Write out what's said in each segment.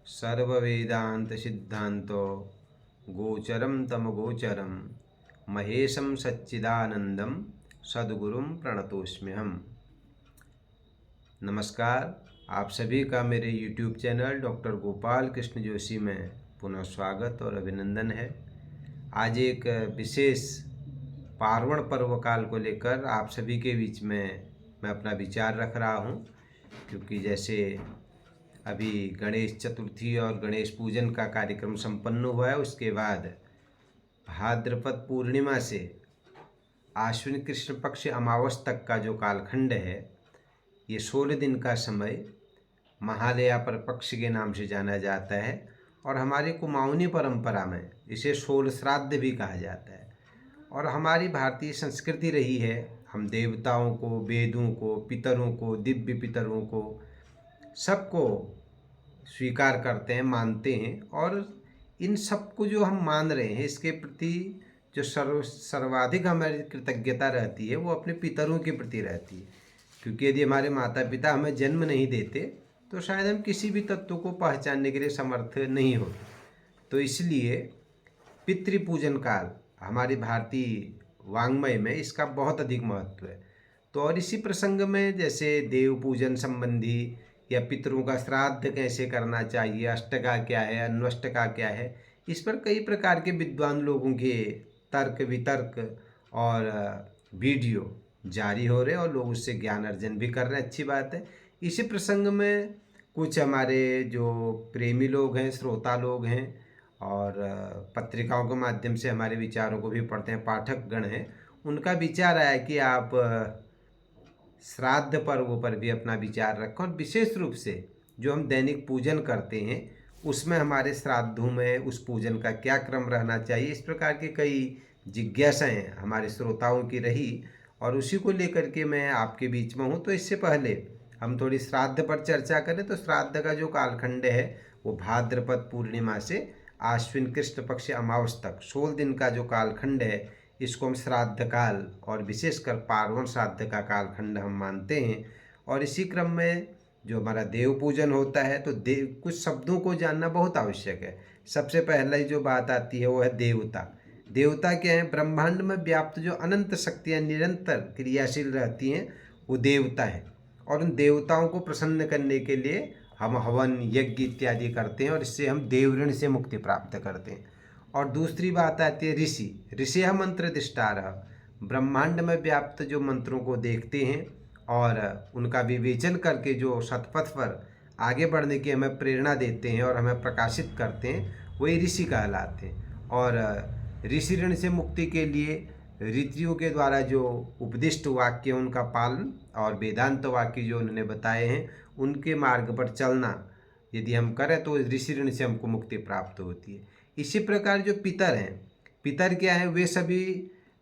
सर्ववेदांत सिद्धांतो गोचरम तम गोचरम महेशम सच्चिदानंदम सद्गुरुम प्रणतोस्म्यहम्। नमस्कार, आप सभी का मेरे YouTube channel doctor Gopal Krishna Joshi में पुनः स्वागत और अभिनंदन है। आज एक विशेष पार्वण पर्व काल को लेकर आप सभी के बीच में मैं अपना विचार रख रहा हूँ, क्योंकि जैसे अभी गणेश चतुर्थी और गणेश पूजन का कार्यक्रम संपन्न हुआ है, उसके बाद भाद्रपद पूर्णिमा से आश्विन कृष्ण पक्ष अमावस तक का जो कालखंड है, ये 16 दिन का समय महालया पर पक्ष के नाम से जाना जाता है और हमारे कुमाऊनी परंपरा में इसे 16 श्राद्ध भी कहा जाता है। और हमारी भारतीय संस्कृति रही है, हम देवताओं को, वेदों को, पितरों को, दिव्य पितरों को सबको स्वीकार करते हैं, मानते हैं। और इन सबको जो हम मान रहे हैं, इसके प्रति जो सर्वाधिक हमारी कृतज्ञता रहती है वो अपने पितरों के प्रति रहती है, क्योंकि यदि हमारे माता पिता हमें जन्म नहीं देते तो शायद हम किसी भी तत्व को पहचानने के लिए समर्थ नहीं होते। तो इसलिए पितृपूजन काल हमारी भारतीय वाङ्मय में इसका बहुत अधिक महत्व है। तो और इसी प्रसंग में जैसे देव पूजन संबंधी या पितरों का श्राद्ध कैसे करना चाहिए, अष्टका क्या है, अन्वष्टका क्या है, इस पर कई प्रकार के विद्वान लोगों के तर्क वितर्क और वीडियो जारी हो रहे हैं और लोग उससे ज्ञान अर्जन भी कर रहे हैं। अच्छी बात है। इसी प्रसंग में कुछ हमारे जो प्रेमी लोग हैं, श्रोता लोग हैं और पत्रिकाओं के माध्यम से हमारे विचारों को भी पढ़ते हैं, पाठक गण हैं, उनका विचार आया कि आप श्राद्ध पर्व पर भी अपना विचार रखें। और विशेष रूप से जो हम दैनिक पूजन करते हैं उसमें हमारे श्राद्धों में उस पूजन का क्या क्रम रहना चाहिए, इस प्रकार की कई जिज्ञासाएं हमारे श्रोताओं की रही और उसी को लेकर के मैं आपके बीच में हूँ। तो इससे पहले हम थोड़ी श्राद्ध पर चर्चा करें। तो श्राद्ध का जो कालखंड है वो भाद्रपद पूर्णिमा से आश्विन कृष्ण पक्ष अमावस तक 16 दिन का जो कालखंड है, इसको हम श्राद्ध काल और विशेषकर पार्वण श्राद्ध का कालखंड हम मानते हैं। और इसी क्रम में जो हमारा देव पूजन होता है, तो देव कुछ शब्दों को जानना बहुत आवश्यक है। सबसे पहले जो बात आती है वो है देवता। देवता क्या है? ब्रह्मांड में व्याप्त जो अनंत शक्तियाँ निरंतर क्रियाशील रहती हैं वो देवता है। और उन देवताओं को प्रसन्न करने के लिए हम हवन यज्ञ इत्यादि करते हैं और इससे हम देव ऋण से मुक्ति प्राप्त करते हैं। और दूसरी बात आती है ऋषि। ऋषि मंत्र दिष्टारः, ब्रह्मांड में व्याप्त जो मंत्रों को देखते हैं और उनका विवेचन करके जो सतपथ पर आगे बढ़ने की हमें प्रेरणा देते हैं और हमें प्रकाशित करते हैं, वही ऋषि कहलाते हैं। और ऋषि ऋण से मुक्ति के लिए ऋषियों के द्वारा जो उपदिष्ट वाक्य उनका पालन और वेदांत वाक्य जो उन्होंने बताए हैं उनके मार्ग पर चलना यदि हम करें तो ऋषि ऋण से हमको मुक्ति प्राप्त होती है। इसी प्रकार जो पितर हैं, पितर क्या है? वे सभी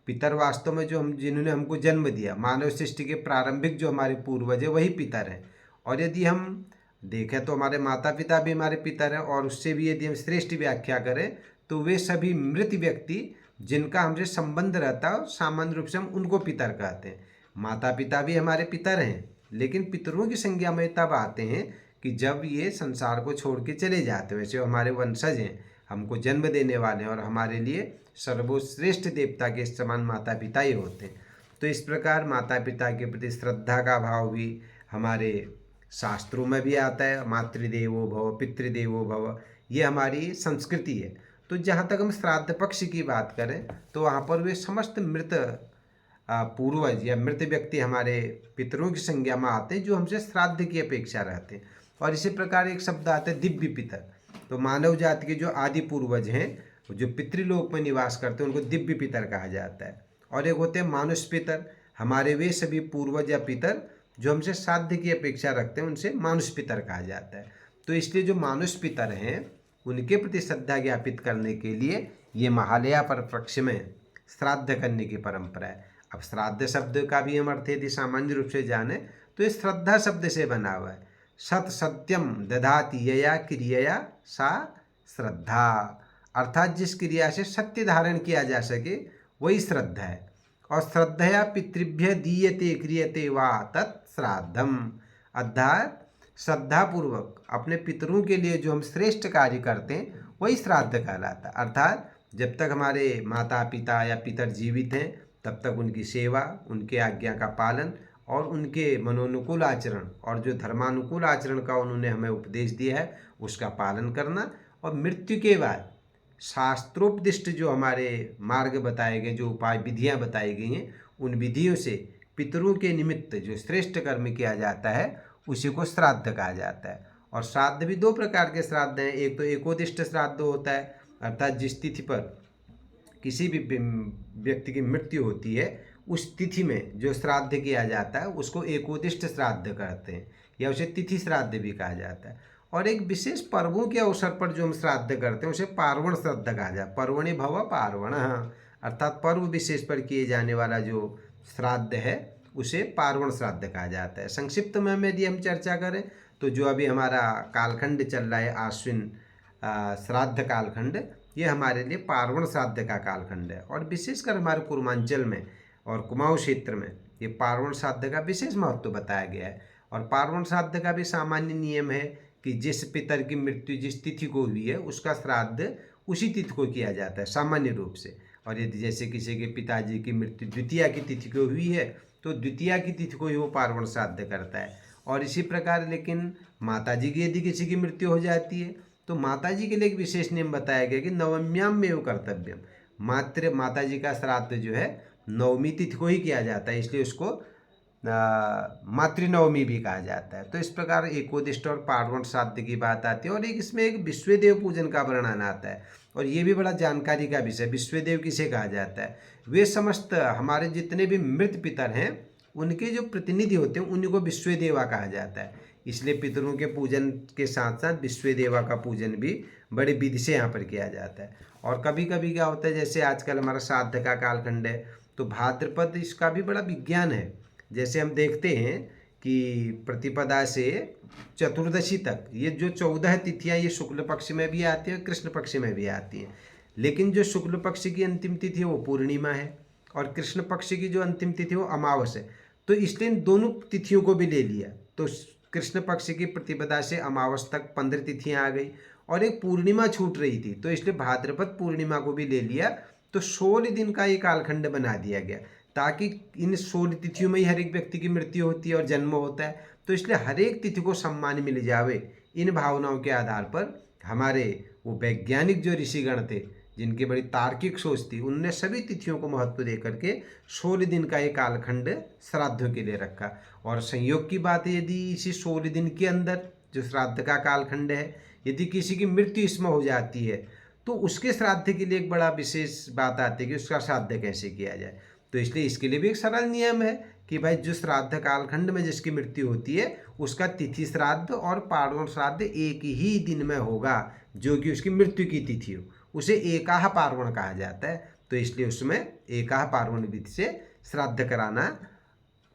पितर वास्तव में जो हम जिन्होंने हमको जन्म दिया, मानव सृष्टि के प्रारंभिक जो हमारे पूर्वज है वही पितर हैं। और यदि हम देखें तो हमारे माता पिता भी हमारे पितर हैं। और उससे भी यदि हम श्रेष्ठ व्याख्या करें तो वे सभी मृत व्यक्ति जिनका हमसे संबंध रहता है, सामान्य रूप से हम उनको पितर कहते हैं। माता पिता भी हमारे पितर हैं, लेकिन पितरों की संज्ञा में तब आते हैं कि जब ये संसार को छोड़ के चले जाते हैं। वैसे हमारे वंशज हैं, हमको जन्म देने वाले हैं और हमारे लिए सर्वश्रेष्ठ देवता के समान माता पिता ही होते हैं। तो इस प्रकार माता पिता के प्रति श्रद्धा का भाव भी हमारे शास्त्रों में भी आता है। मातृदेवो भव पितृदेवो भव, ये हमारी संस्कृति है। तो जहाँ तक हम श्राद्ध पक्ष की बात करें तो वहाँ पर वे समस्त मृत पूर्वज या मृत व्यक्ति हमारे पितरों की संज्ञा में आते हैं, जो हमसे श्राद्ध की अपेक्षा रहते हैं। और इसी प्रकार एक शब्द आता है दिव्य पितर। तो मानव जाति के जो आदि पूर्वज हैं, जो पितृलोक में निवास करते हैं, उनको दिव्य पितर कहा जाता है। और एक होते हैं मानुष पितर, हमारे वे सभी पूर्वज या पितर जो हमसे श्राद्ध की अपेक्षा रखते हैं, उनसे मानुष पितर कहा जाता है। तो इसलिए जो मानुष पितर हैं उनके प्रति श्रद्धा ज्ञापित करने के लिए ये महालया पर पक्ष में श्राद्ध करने की परंपरा है। अब श्राद्ध शब्द का भी हम अर्थ यदि सामान्य रूप से जाने तो ये श्रद्धा शब्द से बना हुआ है। सत सत्यम दधाति यया क्रियया सा श्रद्धा, अर्थात जिस क्रिया से सत्य धारण किया जा सके वही श्रद्धा है। और श्रद्धया पितृभ्य दीयते क्रियते वा तत् श्राद्धम, अर्थात श्रद्धापूर्वक अपने पितरों के लिए जो हम श्रेष्ठ कार्य करते हैं वही श्राद्ध कहलाता है। अर्थात जब तक हमारे माता पिता या पितर जीवित हैं तब तक उनकी सेवा, उनके आज्ञा का पालन और उनके मनोनुकूल आचरण और जो धर्मानुकूल आचरण का उन्होंने हमें उपदेश दिया है उसका पालन करना, और मृत्यु के बाद शास्त्रोपदिष्ट जो हमारे मार्ग बताए गए, जो उपाय विधियां बताई गई हैं, उन विधियों से पितरों के निमित्त जो श्रेष्ठ कर्म किया जाता है उसी को श्राद्ध कहा जाता है। और श्राद्ध भी दो प्रकार के श्राद्ध हैं। एक तो एकोदिष्ट श्राद्ध होता है, अर्थात जिस तिथि पर किसी भी व्यक्ति की मृत्यु होती है उस तिथि में जो श्राद्ध किया जाता है उसको एकोदिष्ट श्राद्ध कहते हैं, या उसे तिथि श्राद्ध भी कहा जाता है। और एक विशेष पर्वों के अवसर पर जो हम श्राद्ध करते हैं उसे पार्वण श्राद्ध कहा जाता है। पर्वणि भव पार्वण, अर्थात पर्व विशेष पर किए जाने वाला जो श्राद्ध है उसे पार्वण श्राद्ध कहा जाता है। संक्षिप्त में यदि हम चर्चा करें तो जो अभी हमारा कालखंड चल रहा है आश्विन श्राद्ध कालखंड, ये हमारे लिए पार्वण श्राद्ध का कालखंड है। और विशेषकर हमारे पूर्वांचल में और कुमाऊं क्षेत्र में ये पार्वण श्राद्ध का विशेष महत्व बताया गया है। और पार्वण श्राद्ध का भी सामान्य नियम है कि जिस पितर की मृत्यु जिस तिथि को हुई है उसका श्राद्ध उसी तिथि को किया जाता है सामान्य रूप से। और यदि जैसे किसी के पिताजी की मृत्यु द्वितीया की तिथि को हुई है तो द्वितीया की तिथि को ही वो पार्वण श्राद्ध करता है। और इसी प्रकार लेकिन माताजी की यदि किसी की मृत्यु हो जाती है तो माताजी के लिए एक विशेष नियम बताया गया कि नवम्याम में वो कर्तव्यम, माताजी का श्राद्ध जो है नवमी तिथि को ही किया जाता है, इसलिए उसको मातृनवमी भी कहा जाता है। तो इस प्रकार एकोदिष्ट और पार्वण श्राद्ध की बात आती है। और एक इसमें एक विश्वदेव पूजन का वर्णन आता है, और ये भी बड़ा जानकारी का विषय। विश्वदेव किसे कहा जाता है? वे समस्त हमारे जितने भी मृत पितर हैं उनके जो प्रतिनिधि होते हैं उन्हीं को विश्वदेवा कहा जाता है। इसलिए पितरों के पूजन के साथ साथ विश्वदेवा का पूजन भी बड़े विधि से यहाँ पर किया जाता है। और कभी कभी क्या होता है, जैसे आजकल हमारा श्राद्ध का कालखंड है तो भाद्रपद इसका भी बड़ा विज्ञान है। जैसे हम देखते हैं कि प्रतिपदा से चतुर्दशी तक ये जो 14 तिथियां ये शुक्ल पक्ष में भी आती हैं और कृष्ण पक्ष में भी आती हैं। लेकिन जो शुक्ल पक्ष की अंतिम तिथि है वो पूर्णिमा है और कृष्ण पक्ष की जो अंतिम तिथि है वो अमावस है। तो इसलिए इन दोनों तिथियों को भी ले लिया। तो कृष्ण पक्ष की प्रतिपदा से अमावस तक 15 तिथियां आ गई और एक पूर्णिमा छूट रही थी, तो इसलिए भाद्रपद पूर्णिमा को भी ले लिया। तो 16 दिन का ये कालखंड बना दिया गया ताकि इन 16 तिथियों में ही हर एक व्यक्ति की मृत्यु होती है और जन्म होता है। तो इसलिए हर एक तिथि को सम्मान मिल जावे, इन भावनाओं के आधार पर हमारे वो वैज्ञानिक जो ऋषिगण थे जिनकी बड़ी तार्किक सोच थी, उनने सभी तिथियों को महत्व दे करके 16 दिन का ये कालखंड श्राद्धों के लिए रखा। और संयोग की बात है, यदि इसी 16 दिन के अंदर जो श्राद्ध का कालखंड है, यदि किसी की मृत्यु इसमें हो जाती है तो उसके श्राद्ध के लिए एक बड़ा विशेष बात आती है कि उसका श्राद्ध कैसे किया जाए। तो इसलिए इसके लिए भी एक सरल नियम है कि भाई जो श्राद्ध कालखंड में जिसकी मृत्यु होती है उसका तिथि श्राद्ध और पार्वण श्राद्ध एक ही दिन में होगा, जो कि उसकी मृत्यु की तिथि हो, उसे एकाह पार्वण कहा जाता है। तो इसलिए उसमें एकाह पार्वण विधि से श्राद्ध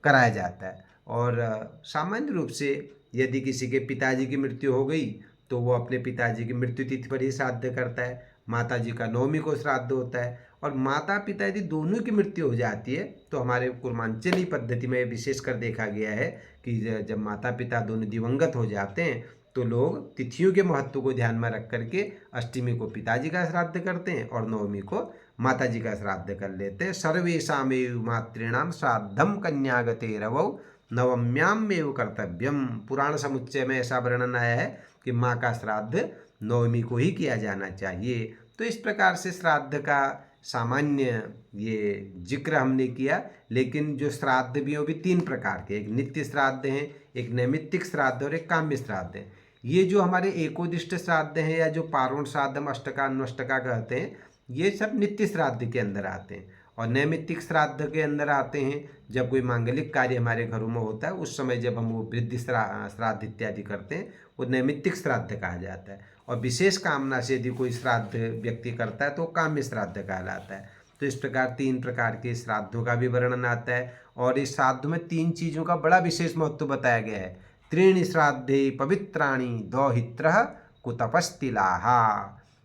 कराया जाता है। और सामान्य रूप से यदि किसी के पिताजी की मृत्यु हो गई तो वो अपने पिताजी की मृत्यु तिथि पर ही श्राद्ध करता है। माताजी का नवमी को श्राद्ध होता है। और माता पिता यदि दोनों की मृत्यु हो जाती है तो हमारे कुर्मांचली पद्धति में विशेषकर देखा गया है कि जब माता पिता दोनों दिवंगत हो जाते हैं तो लोग तिथियों के महत्व को ध्यान में रख करके अष्टमी को पिताजी का श्राद्ध करते हैं और नवमी को माताजी का श्राद्ध कर लेते हैं। सर्वेषामेव मातॄणां श्राद्धम कन्यागते रवौ नवम्यामेव कर्तव्यम। पुराण समुच्चय में ऐसा वर्णन आया है कि माँ का श्राद्ध नवमी को ही किया जाना चाहिए। तो इस प्रकार से श्राद्ध का सामान्य ये जिक्र हमने किया। लेकिन जो श्राद्ध भी हैं वो भी 3 प्रकार के, एक नित्य श्राद्ध हैं, एक नैमित्तिक श्राद्ध और एक काम्य श्राद्ध है। ये जो हमारे एकोदिष्ट श्राद्ध हैं या जो पार्वण श्राद्ध हम अष्टका अन्वष्टका कहते हैं, ये सब नित्य श्राद्ध के अंदर आते हैं। और नैमित्तिक श्राद्ध के अंदर आते हैं जब कोई मांगलिक कार्य हमारे घरों में होता है, उस समय जब हम वो वृद्धि श्राद्ध इत्यादि करते हैं वो नैमित्तिक श्राद्ध कहा जाता है। और विशेष कामना से यदि कोई श्राद्ध व्यक्ति करता है तो काम्य श्राद्ध कहलाता है। तो इस प्रकार 3 प्रकार के श्राद्धों का भी वर्णन आता है। और इस श्राद्ध में 3 चीज़ों का बड़ा विशेष महत्व बताया गया है। त्रीणि श्राद्धे पवित्राणि दौहित्रः कुतपस्तिलाहा।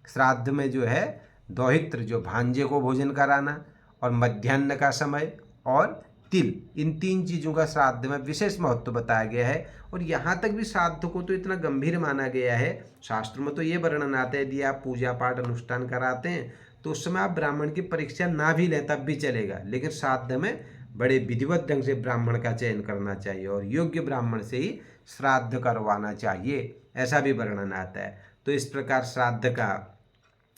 श्राद्ध में जो है दौहित्र जो भांजे को भोजन कराना, और मध्याह्न का समय, और तिल, इन 3 चीज़ों का श्राद्ध में विशेष महत्व बताया गया है। और यहाँ तक भी श्राद्ध को तो इतना गंभीर माना गया है, शास्त्रों में तो ये वर्णन आता है, यदि आप पूजा पाठ अनुष्ठान कराते हैं तो उस समय आप ब्राह्मण की परीक्षा ना भी लें तब भी चलेगा, लेकिन श्राद्ध में बड़े विधिवत ढंग से ब्राह्मण का चयन करना चाहिए और योग्य ब्राह्मण से ही श्राद्ध करवाना चाहिए, ऐसा भी वर्णन आता है। तो इस प्रकार श्राद्ध का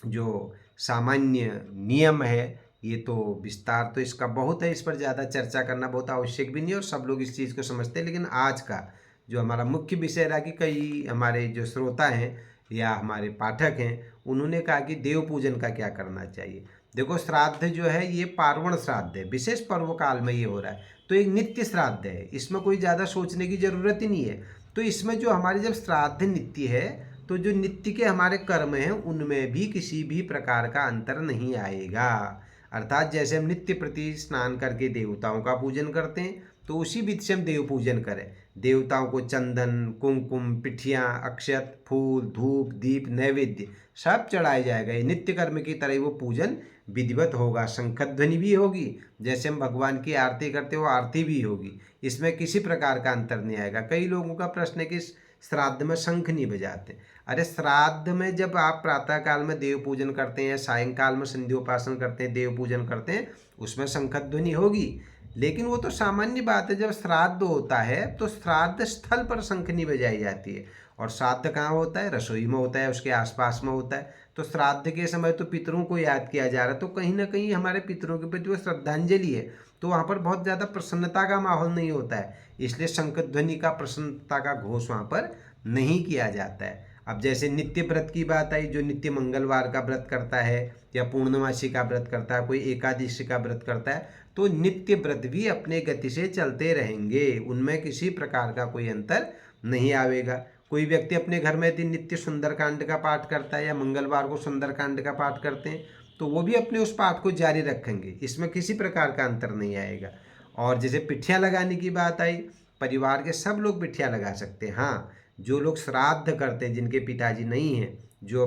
जो सामान्य नियम है, ये तो विस्तार तो इसका बहुत है, इस पर ज़्यादा चर्चा करना बहुत आवश्यक भी नहीं है और सब लोग इस चीज़ को समझते हैं। लेकिन आज का जो हमारा मुख्य विषय रहा कि कई हमारे जो श्रोता हैं या हमारे पाठक हैं, उन्होंने कहा कि देव पूजन का क्या करना चाहिए। देखो, श्राद्ध जो है ये पार्वण श्राद्ध है, विशेष पर्व काल में ये हो रहा है, तो एक नित्य श्राद्ध है, इसमें कोई ज़्यादा सोचने की ज़रूरत ही नहीं है। तो इसमें जो हमारे जब श्राद्ध नित्य है, तो जो नित्य के हमारे कर्म हैं उनमें भी किसी भी प्रकार का अंतर नहीं आएगा। अर्थात जैसे हम नित्य प्रति स्नान करके देवताओं का पूजन करते हैं, तो उसी विधि से हम देव पूजन करें। देवताओं को चंदन, कुमकुम, पिठियाँ, अक्षत, फूल, धूप, दीप, नैवेद्य सब चढ़ाया जाएगा। ये नित्य कर्म की तरह वो पूजन विधिवत होगा, शंखध्वनि भी होगी, जैसे हम भगवान की आरती करते हो आरती भी होगी, इसमें किसी प्रकार का अंतर नहीं आएगा। कई लोगों का प्रश्न है कि श्राद्ध में शंख नहीं बजाते। अरे, श्राद्ध में जब आप प्रातः काल में देव पूजन करते हैं, सायंकाल में संध्योपासन करते हैं, देव पूजन करते हैं, उसमें शंखध्वनि होगी, लेकिन वो तो सामान्य बात है। जब श्राद्ध होता है तो श्राद्ध स्थल पर शंख नहीं बजाई जाती है। और श्राद्ध कहाँ होता है? रसोई में होता है, उसके आसपास में होता है। तो श्राद्ध के समय तो पितरों को याद किया जा रहा है, तो कहीं ना कहीं हमारे पितरों के प्रति वो श्रद्धांजलि है, तो वहाँ पर बहुत ज़्यादा प्रसन्नता का माहौल नहीं होता है, इसलिए शंखध्वनि का, प्रसन्नता का घोष वहाँ पर नहीं किया जाता है। अब जैसे नित्य व्रत की बात आई, जो नित्य मंगलवार का व्रत करता है या पूर्णमासी का व्रत करता है, कोई एकादशी का व्रत करता है, तो नित्य व्रत भी अपने गति से चलते रहेंगे, उनमें किसी प्रकार का कोई अंतर नहीं आवेगा। कोई व्यक्ति अपने घर में यदि नित्य सुंदरकांड का पाठ करता है या मंगलवार को सुंदरकांड का पाठ करते हैं, तो वो भी अपने उस पाठ को जारी रखेंगे, इसमें किसी प्रकार का अंतर नहीं आएगा। और जैसे पिठियाँ लगाने की बात आई, परिवार के सब लोग पिठियाँ लगा सकते हैं। हाँ, जो लोग श्राद्ध करते हैं, जिनके पिताजी नहीं हैं, जो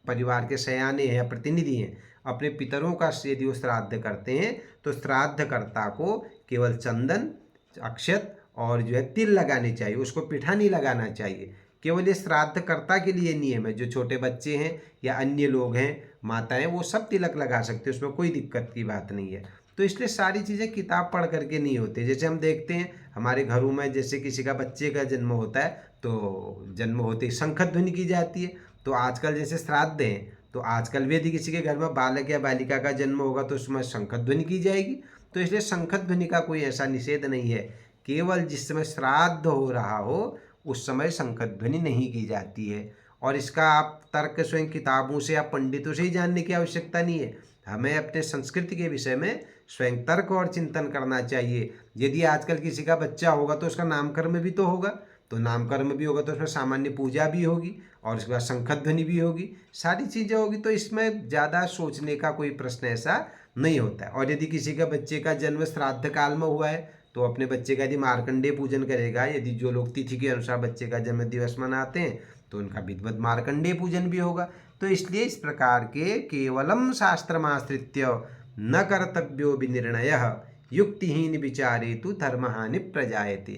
परिवार के सयाने हैं या प्रतिनिधि हैं, अपने पितरों का यदि वो श्राद्ध करते हैं, तो श्राद्धकर्ता को केवल चंदन, अक्षत और जो है तिल लगाने चाहिए, उसको पिठा नहीं लगाना चाहिए। केवल ये श्राद्धकर्ता के लिए नियम है। जो छोटे बच्चे हैं या अन्य लोग हैं, माताएं, वो सब तिलक लगा सकते हैं, उसमें कोई दिक्कत की बात नहीं है। तो इसलिए सारी चीज़ें किताब पढ़ करके नहीं होती। जैसे हम देखते हैं हमारे घरों में, जैसे किसी का बच्चे का जन्म होता है तो जन्म होते ही शंखध्वनि की जाती है। तो आजकल जैसे श्राद्ध हैं, तो आजकल भी यदि किसी के घर में बालक या बालिका का जन्म होगा तो उसमें शंखध्वनि की जाएगी। तो इसलिए शंखध्वनि का कोई ऐसा निषेध नहीं है, केवल जिस समय श्राद्ध हो रहा हो उस समय शंखध्वनि नहीं की जाती है। और इसका आप तर्क स्वयं किताबों से या पंडितों से ही जानने की आवश्यकता नहीं है, हमें अपने संस्कृति के विषय में स्वयं तर्क और चिंतन करना चाहिए। यदि आजकल किसी का बच्चा होगा तो उसका नामकर्म भी तो होगा, तो नामकर्म भी होगा तो उसमें सामान्य पूजा भी होगी और उसके बाद शंखध्वनि भी होगी, सारी चीज़ें होगी। तो इसमें ज़्यादा सोचने का कोई प्रश्न ऐसा नहीं होता है। और यदि किसी का बच्चे का जन्म श्राद्ध काल में हुआ है तो अपने बच्चे का यदि मार्कंडेय पूजन करेगा। यदि जो लोग तिथि के अनुसार बच्चे का जन्म दिवस मनाते हैं तो उनका विधिवत मार्कंडेय पूजन भी होगा। तो इसलिए इस प्रकार के केवलम शास्त्रमाश्रित्य न कर्तव्यो विनिर्णयः युक्तिहीन विचारेतु धर्महानि प्रजायते।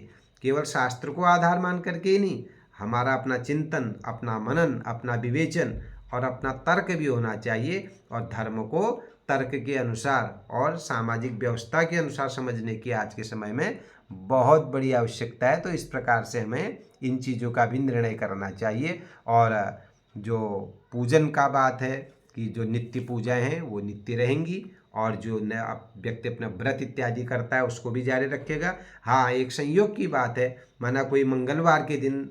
केवल शास्त्र को आधार मान करके ही नहीं, हमारा अपना चिंतन, अपना मनन, अपना विवेचन और अपना तर्क भी होना चाहिए। और धर्म को तर्क के अनुसार और सामाजिक व्यवस्था के अनुसार समझने की आज के समय में बहुत बड़ी आवश्यकता है। तो इस प्रकार से हमें इन चीज़ों का भी निर्णय करना चाहिए। और जो पूजन का बात है कि जो नित्य पूजाएं हैं वो नित्य रहेंगी, और जो व्यक्ति अपना व्रत इत्यादि करता है उसको भी जारी रखेगा। हाँ, एक संयोग की बात है, माना कोई मंगलवार के दिन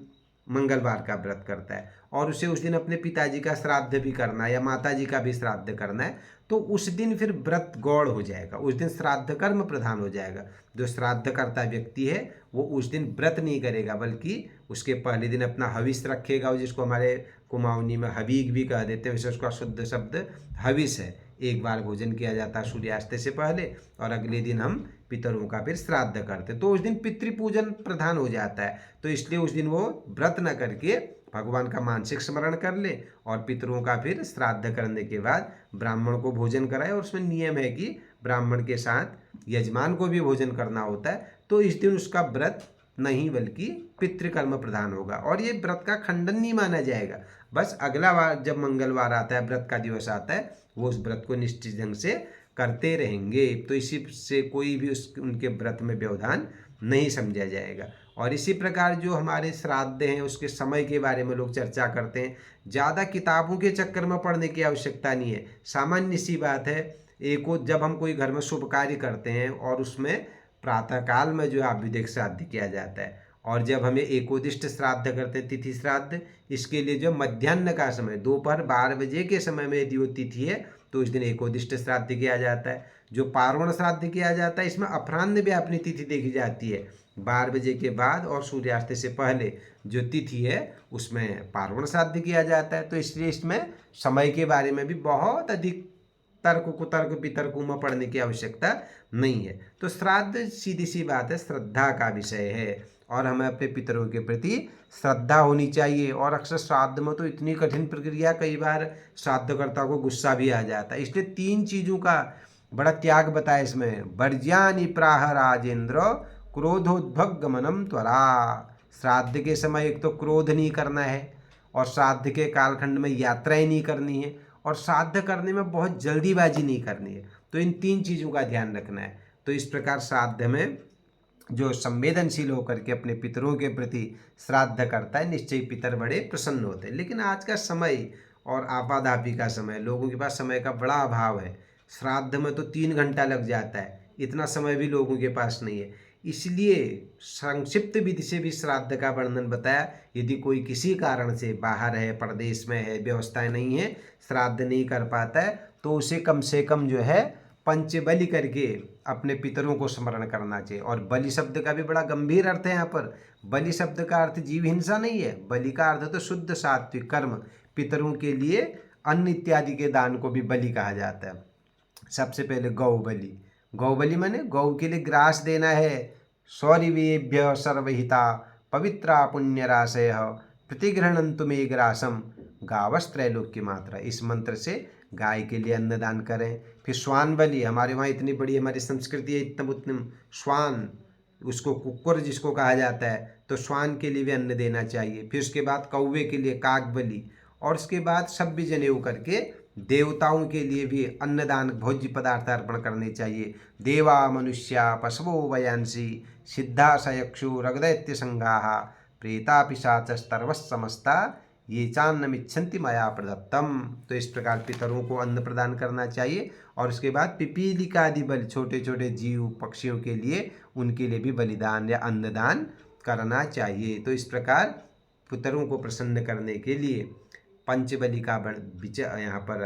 मंगलवार का व्रत करता है और उसे उस दिन अपने पिताजी का श्राद्ध भी करना है या माताजी का भी श्राद्ध करना है, तो उस दिन फिर व्रत गौड़ हो जाएगा, उस दिन श्राद्ध कर्म प्रधान हो जाएगा। जो श्राद्ध करता व्यक्ति है वो उस दिन व्रत नहीं करेगा, बल्कि उसके पहले दिन अपना हविष रखेगा, जिसको हमारे कुमाऊनी में हवीग भी कह देते हैं। वैसे उसका शुद्ध शब्द हविष है। एक बार भोजन किया जाता है सूर्यास्त से पहले और अगले दिन हम पितरों का फिर श्राद्ध करते, तो उस दिन पितृपूजन प्रधान हो जाता है। तो इसलिए उस दिन वो व्रत न करके भगवान का मानसिक स्मरण कर ले और पितरों का फिर श्राद्ध करने के बाद ब्राह्मण को भोजन कराए। और उसमें नियम है कि ब्राह्मण के साथ यजमान को भी भोजन करना होता है, तो इस दिन उसका व्रत नहीं बल्कि पितृकर्म प्रधान होगा और ये व्रत का खंडन नहीं माना जाएगा। बस अगला बार जब मंगलवार आता है, व्रत का दिवस आता है, वो उस व्रत को निश्चित ढंग से करते रहेंगे। तो इसी से कोई भी उनके व्रत में व्यवधान नहीं समझा जाएगा। और इसी प्रकार जो हमारे श्राद्ध हैं उसके समय के बारे में लोग चर्चा करते हैं। ज़्यादा किताबों के चक्कर में पढ़ने की आवश्यकता नहीं है। सामान्य सी बात है, जब हम कोई घर में शुभ कार्य करते हैं और उसमें प्रातःकाल में जो आभ्युदय श्राद्ध किया जाता है, और जब हमें एकोदिष्ट श्राद्ध करते हैं, तिथि श्राद्ध, इसके लिए जो मध्याह्न का समय दोपहर 12 बजे के समय में यदि वो तिथि है तो इस दिन एकोदिष्ट श्राद्ध किया जाता है। जो पार्वण श्राद्ध किया जाता है इसमें अपराह्न भी अपनी तिथि देखी जाती है, 12 बजे के बाद और सूर्यास्त से पहले जो तिथि है उसमें पार्वण श्राद्ध किया जाता है। तो इसलिए इसमें समय के बारे में भी बहुत अधिक तर्क कुतर्क वितर्कों में पढ़ने की आवश्यकता नहीं है। तो श्राद्ध सीधी सी बात है, श्रद्धा का विषय है और हमें अपने पितरों के प्रति श्रद्धा होनी चाहिए। और अक्सर श्राद्ध में तो इतनी कठिन प्रक्रिया, कई बार श्राद्धकर्ता को गुस्सा भी आ जाता है, इसलिए 3 चीज़ों का बड़ा त्याग बताया इसमें। वर्ज्यानि प्राह राजेंद्र क्रोधोद्भगमनम त्वरा। श्राद्ध के समय एक तो क्रोध नहीं करना है, और श्राद्ध के कालखंड में यात्राएं नहीं करनी है, और श्राद्ध करने में बहुत जल्दीबाजी नहीं करनी है। तो इन 3 चीज़ों का ध्यान रखना है। तो इस प्रकार श्राद्ध में जो संवेदनशील होकर के अपने पितरों के प्रति श्राद्ध करता है, निश्चय पितर बड़े प्रसन्न होते हैं। लेकिन आज का समय और आपाधापी का समय, लोगों के पास समय का बड़ा अभाव है। श्राद्ध में तो 3 घंटा लग जाता है, इतना समय भी लोगों के पास नहीं है। इसलिए संक्षिप्त विधि से भी श्राद्ध का वर्णन बताया। यदि कोई किसी कारण से बाहर है, परदेश में है, व्यवस्थाएं नहीं है, श्राद्ध नहीं कर पाता है, तो उसे कम से कम जो है पंचबलि करके अपने पितरों को स्मरण करना चाहिए। और बलि शब्द का भी बड़ा गंभीर अर्थ है यहाँ पर। बलि शब्द का अर्थ जीव हिंसा नहीं है, बलि का अर्थ तो शुद्ध सात्विक कर्म। पितरों के लिए अन्न इत्यादि के दान को भी बलि कहा जाता है। सबसे पहले गौ बलि। गौ बलि माने गौ के लिए ग्रास देना है। सौरिवेभ्य सर्वहिता पवित्रा पुण्यराशय प्रतिगृहणन्तु मे ग्रासम गावस्त्रैलोक्य मात्रा। इस मंत्र से गाय के लिए अन्नदान करें। फिर श्वान बलि, हमारे वहाँ इतनी बड़ी हमारी संस्कृति है, इतम उत्तम श्वान, उसको कुक्कुर जिसको कहा जाता है, तो श्वान के लिए भी अन्न देना चाहिए। फिर उसके बाद कौवे के लिए काक बलि, और उसके बाद सभ्य जनेऊ करके देवताओं के लिए भी अन्नदान भोज्य पदार्थ अर्पण करने चाहिए। देवा मनुष्या पशवो वयांसी सिद्धा सयक्षु रगदैत्य संगाहा प्रेता पिशाचस्तर्वस्समस्ता ये चान्नमिच्छन्ति मया प्रदत्तम। तो इस प्रकार पितरों को अन्न प्रदान करना चाहिए। और उसके बाद पिपीलिकादि बलि, छोटे छोटे जीव पक्षियों के लिए, उनके लिए भी बलिदान या अन्नदान करना चाहिए। तो इस प्रकार पितरों को प्रसन्न करने के लिए पंचबलि का यहाँ पर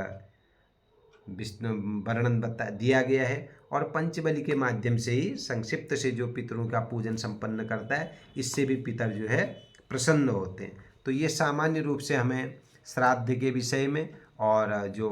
वर्णन दिया गया है। और पंचबलि के माध्यम से ही संक्षिप्त से जो पितरों का पूजन संपन्न करता है, इससे भी पितर जो है प्रसन्न होते हैं। तो ये सामान्य रूप से हमें श्राद्ध के विषय में और जो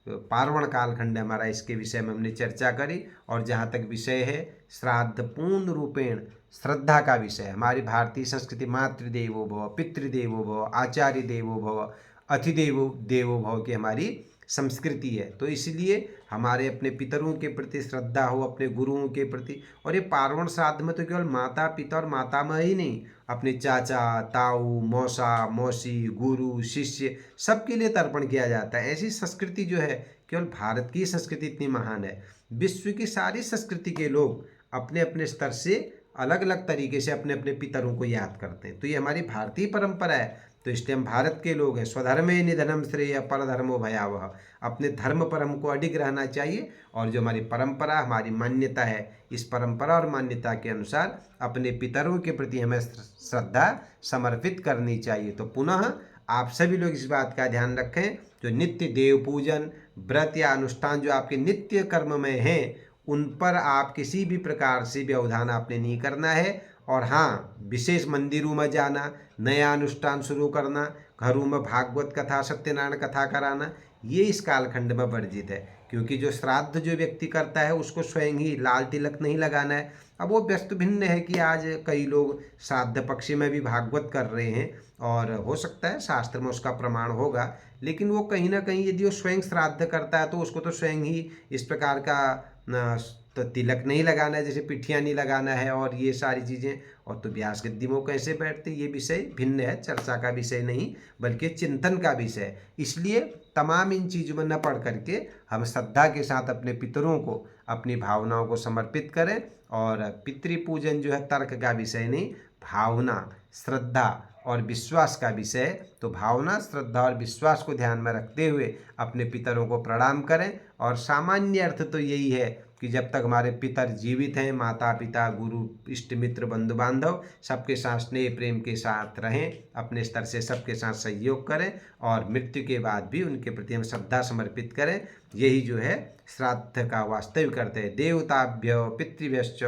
पार्वण कालखंड है हमारा, इसके विषय में हमने चर्चा करी। और जहाँ तक विषय है श्राद्ध पूर्ण रूपेण श्रद्धा का विषय। हमारी भारतीय संस्कृति मातृदेवो भव, पितृदेवो भव, आचार्य देवो भव, अतिदेवो देवो भव की हमारी संस्कृति है। तो इसलिए हमारे अपने पितरों के प्रति श्रद्धा हो, अपने गुरुओं के प्रति। और ये पार्वण श्राद्ध में तो केवल माता पिता और मातामह ही नहीं, अपने चाचा ताऊ मौसा मौसी गुरु शिष्य सबके लिए तर्पण किया जाता है। ऐसी संस्कृति जो है, केवल भारत की संस्कृति इतनी महान है, विश्व की सारी संस्कृति के लोग अपने अपने स्तर से अलग अलग तरीके से अपने अपने पितरों को याद करते हैं। तो ये हमारी भारतीय परंपरा है। तो इसलिए हम भारत के लोग हैं। स्वधर्मे निधनम श्रेय परधर्मो भयावह। अपने धर्म पर हमको अडिग रहना चाहिए। और जो हमारी परंपरा, हमारी मान्यता है, इस परंपरा और मान्यता के अनुसार अपने पितरों के प्रति हमें श्रद्धा समर्पित करनी चाहिए। तो पुनः आप सभी लोग इस बात का ध्यान रखें, जो नित्य देव पूजन व्रत या अनुष्ठान जो आपके नित्य कर्म में हैं, उन पर आप किसी भी प्रकार से व्यवधान आपने नहीं करना है। और हाँ, विशेष मंदिरों में जाना, नया अनुष्ठान शुरू करना, घरों में भागवत कथा सत्यनारायण कथा कराना, ये इस कालखंड में वर्जित है। क्योंकि जो श्राद्ध जो व्यक्ति करता है उसको स्वयं ही लाल तिलक नहीं लगाना है। अब वो व्यस्त भिन्न है कि आज कई लोग श्राद्ध पक्ष में भी भागवत कर रहे हैं, और हो सकता है शास्त्र में उसका प्रमाण होगा, लेकिन वो कहीं ना कहीं यदि वो स्वयं श्राद्ध करता है तो उसको तो स्वयं ही इस प्रकार का तो तिलक नहीं लगाना है, जैसे पिठिया नहीं लगाना है और ये सारी चीज़ें। और तो व्यास गद्दी में कैसे बैठते, ये विषय भिन्न है, चर्चा का विषय नहीं बल्कि चिंतन का विषय है। इसलिए तमाम इन चीज़ों में न पढ़ करके हम श्रद्धा के साथ अपने पितरों को अपनी भावनाओं को समर्पित करें। और पितृपूजन जो है तर्क का विषय नहीं, भावना, श्रद्धा और विश्वास का विषय। तो भावना, श्रद्धा और विश्वास को ध्यान में रखते हुए अपने पितरों को प्रणाम करें। और सामान्य अर्थ तो यही है कि जब तक हमारे पितर जीवित हैं, माता पिता, गुरु, इष्ट मित्र, बंधु बांधव सबके साथ स्नेह प्रेम के साथ रहें, अपने स्तर से सबके साथ सहयोग करें और मृत्यु के बाद भी उनके प्रति हम श्रद्धा समर्पित करें। यही जो है श्राद्ध का वास्तविक अर्थ है। देवताभ्य पितृभ्यश्च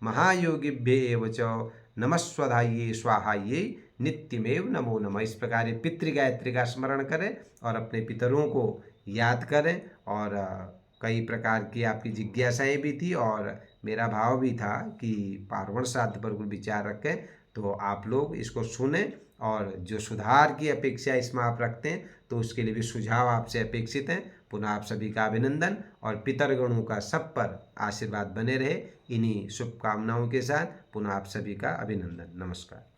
महायोगिभ्य एव च नमस्वधाये स्वाहाये नित्यमेव नमो नमः। इस प्रकार ये पितृ गायत्री का स्मरण करें और अपने पितरों को याद करें। और कई प्रकार की आपकी जिज्ञासाएं भी थी और मेरा भाव भी था कि पार्वण श्राद्ध पर कुछ विचार रखें, तो आप लोग इसको सुने और जो सुधार की अपेक्षा इसमें आप रखते हैं तो उसके लिए भी सुझाव आपसे अपेक्षित हैं। पुनः आप सभी का अभिनंदन और पितरगणों का सब पर आशीर्वाद बने रहे। इन्हीं शुभकामनाओं के साथ पुनः आप सभी का अभिनंदन। नमस्कार।